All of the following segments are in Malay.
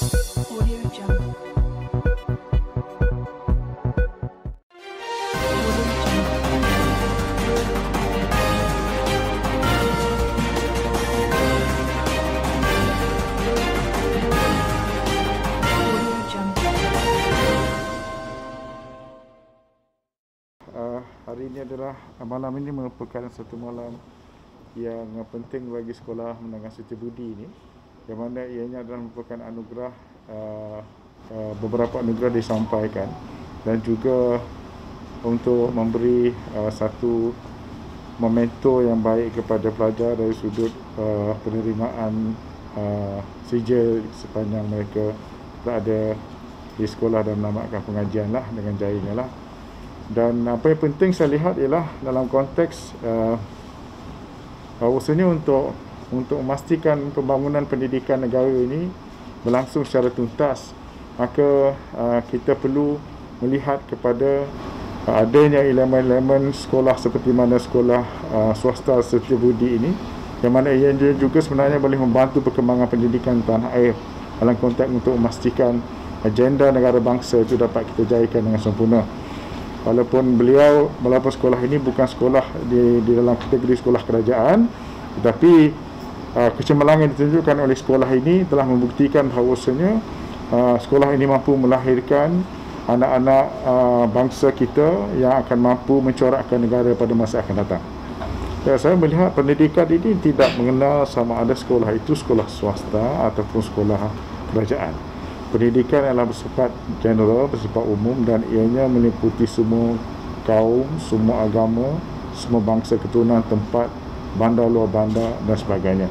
Audio Jungle. Hari ini adalah malam ini merupakan satu malam yang penting bagi sekolah menengah Siti Budi ini, yang mana ianya adalah merupakan anugerah, beberapa anugerah disampaikan, dan juga untuk memberi satu memento yang baik kepada pelajar dari sudut penerimaan sijil sepanjang mereka berada di sekolah dan menamatkan pengajian lah dengan jayanya lah. Dan apa yang penting saya lihat ialah dalam konteks bahawasanya untuk memastikan pembangunan pendidikan negara ini berlangsung secara tuntas, maka kita perlu melihat kepada adanya elemen-elemen sekolah seperti mana sekolah swasta Siti Budi ini, yang mana ia juga sebenarnya boleh membantu perkembangan pendidikan tanah air dalam konteks untuk memastikan agenda negara bangsa itu dapat kita jayakan dengan sempurna. Walaupun sekolah ini bukan sekolah di dalam kategori sekolah kerajaan, tetapi kecemerlangan yang ditunjukkan oleh sekolah ini telah membuktikan bahawasanya sekolah ini mampu melahirkan anak-anak bangsa kita yang akan mampu mencorakkan negara pada masa akan datang. Dan saya melihat pendidikan ini tidak mengenal sama ada sekolah itu sekolah swasta ataupun sekolah kerajaan. Pendidikan adalah bersifat general, bersifat umum, dan ianya meliputi semua kaum, semua agama, semua bangsa keturunan, tempat, bandar luar bandar dan sebagainya.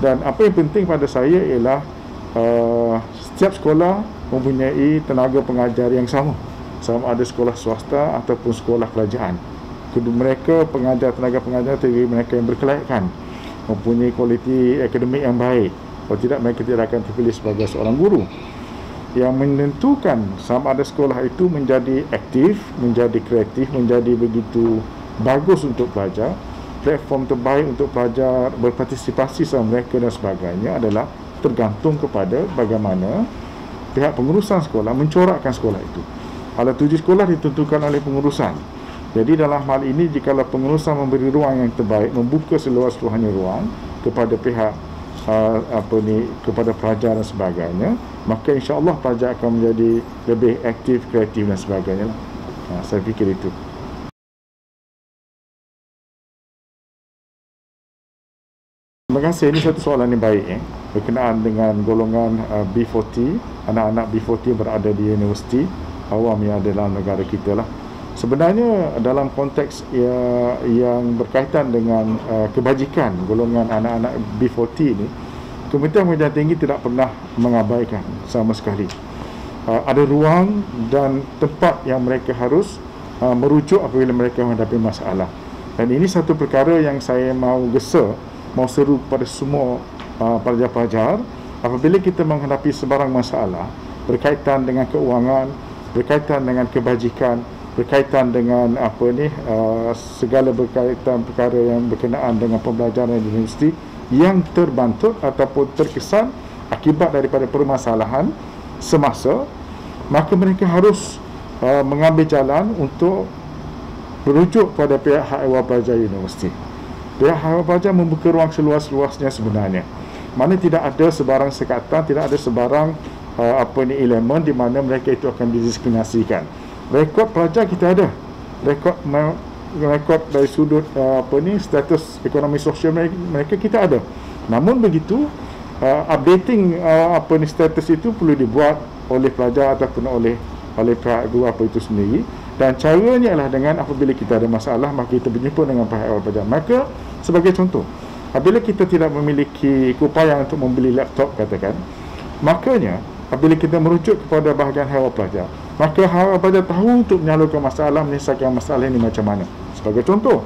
Dan apa yang penting pada saya ialah setiap sekolah mempunyai tenaga pengajar yang sama ada sekolah swasta ataupun sekolah kerajaan. Kedua mereka tenaga pengajar terdiri mereka yang berkelayakan, mempunyai kualiti akademik yang baik. Kalau tidak, mereka tidak akan terpilih sebagai seorang guru. Yang menentukan sama ada sekolah itu menjadi aktif, menjadi kreatif, menjadi begitu bagus untuk pelajar, platform terbaik untuk pelajar berpartisipasi sama mereka dan sebagainya adalah tergantung kepada bagaimana pihak pengurusan sekolah mencorakkan sekolah itu. Hala tuju sekolah ditentukan oleh pengurusan. Jadi dalam hal ini, jika pengurusan memberi ruang yang terbaik, membuka seluas-luasnya ruang kepada pihak kepada pelajar dan sebagainya, maka insya-Allah pelajar akan menjadi lebih aktif, kreatif dan sebagainya. Saya fikir itu. Terima kasih. Ini satu soalan yang baik berkenaan dengan golongan B40, anak-anak B40 berada di universiti awam yang ada dalam negara kita lah. Sebenarnya dalam konteks yang berkaitan dengan kebajikan golongan anak-anak B40 ini, Kementerian Pendidikan Tinggi tidak pernah mengabaikan sama sekali. Ada ruang dan tempat yang mereka harus merujuk apabila mereka menghadapi masalah. Dan ini satu perkara yang saya mau seru kepada semua pelajar-pelajar. Apabila kita menghadapi sebarang masalah berkaitan dengan keuangan, berkaitan dengan kebajikan, berkaitan dengan segala berkaitan perkara yang berkenaan dengan pembelajaran di universiti yang terbantut ataupun terkesan akibat daripada permasalahan semasa, maka mereka harus mengambil jalan untuk merujuk pada pihak hak ehwal pelajar universiti. Pihak hak ehwal pelajar membuka ruang seluas-luasnya sebenarnya. Mana tidak ada sebarang sekatan, tidak ada sebarang elemen di mana mereka itu akan didiskriminasikan. Rekod pelajar kita ada, rekod dari sudut status ekonomi sosial mereka kita ada. Namun begitu, updating status itu perlu dibuat oleh pelajar ataupun oleh pihak guru itu sendiri. Dan caranya adalah dengan apabila kita ada masalah, maka kita berjumpa dengan pihak awal pelajar. Maka sebagai contoh, apabila kita tidak memiliki upaya untuk membeli laptop katakan, makanya apabila kita merujuk kepada bahagian awal pelajar, maka awal pelajar tahu untuk menyalurkan masalah, menyelesaikan masalah ini macam mana. Sebagai contoh,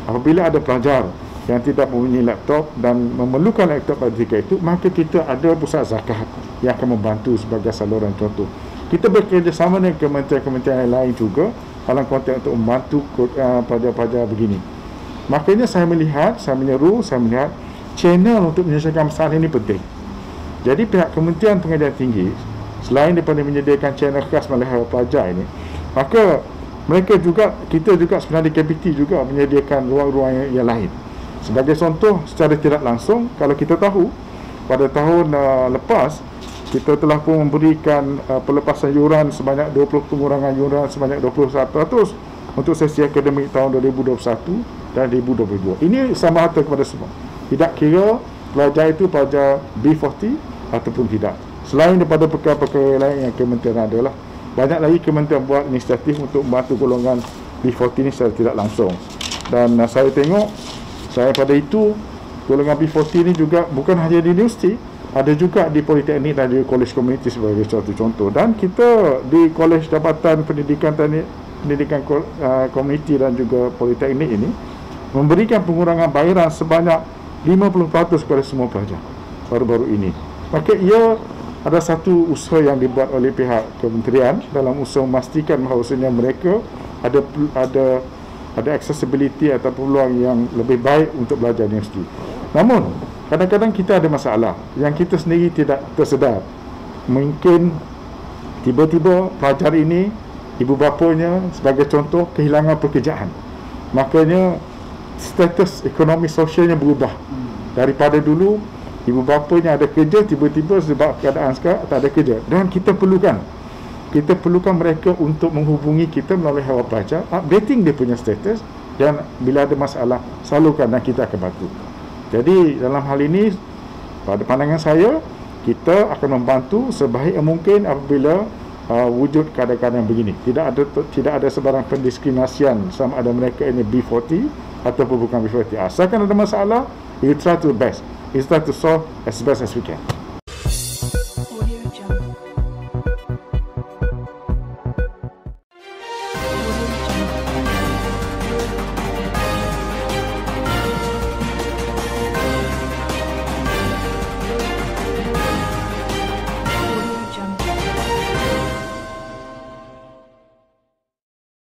apabila ada pelajar yang tidak mempunyai laptop dan memerlukan laptop pada ketika itu, maka kita ada pusat zakat yang akan membantu sebagai saluran contoh. Kita bekerjasama dengan kementerian-kementerian lain juga dalam konteks untuk membantu pelajar-pelajar begini. Makanya saya menyeru, channel untuk menyelesaikan masalah ini penting. Jadi pihak Kementerian Pengajian Tinggi, selain daripada menyediakan channel khas Malahara Pelajar ini, maka kita juga sebenarnya di KPT juga menyediakan ruang-ruang yang lain. Sebagai contoh, secara tidak langsung, kalau kita tahu pada tahun lepas kita telah pun memberikan pelepasan yuran sebanyak 20, pengurangan yuran sebanyak 21% untuk sesi akademik tahun 2021 dan 2022. Ini sama rata kepada semua. Tidak kira pelajar itu pelajar B40 ataupun tidak. Selain daripada perkara-perkara lain yang kementerian adalah, banyak lagi kementerian buat inisiatif untuk membantu golongan B40 ini secara tidak langsung. Dan saya tengok, saya pada itu, golongan B40 ini juga bukan hanya di universiti, ada juga di politeknik dan di kolej komuniti sebagai satu contoh. Dan kita di Kolej Jabatan Pendidikan Komuniti dan juga politeknik ini memberikan pengurangan bayaran sebanyak 50% kepada semua pelajar baru-baru ini. Maka ia ada satu usaha yang dibuat oleh pihak kementerian dalam usaha memastikan bahawasanya mereka ada accessibility atau peluang yang lebih baik untuk belajar di universiti. Namun kadang-kadang kita ada masalah yang kita sendiri tidak tersedar. Mungkin tiba-tiba pelajar ini, ibu bapanya sebagai contoh kehilangan pekerjaan, makanya status ekonomi sosialnya berubah. Daripada dulu ibu bapanya ada kerja, tiba-tiba sebab keadaan sekarang tak ada kerja, dan kita perlukan mereka untuk menghubungi kita melalui Hawar Pelajar, updating dia punya status, dan bila ada masalah salurkan dan kita akan bantu. Jadi dalam hal ini, pada pandangan saya, kita akan membantu sebaik mungkin apabila wujud keadaan begini. Tidak ada sebarang pendiskriminasian sama ada mereka ini B40 ataupun bukan B40. Asalkan ada masalah, we try to the best. We try to solve as best as we can.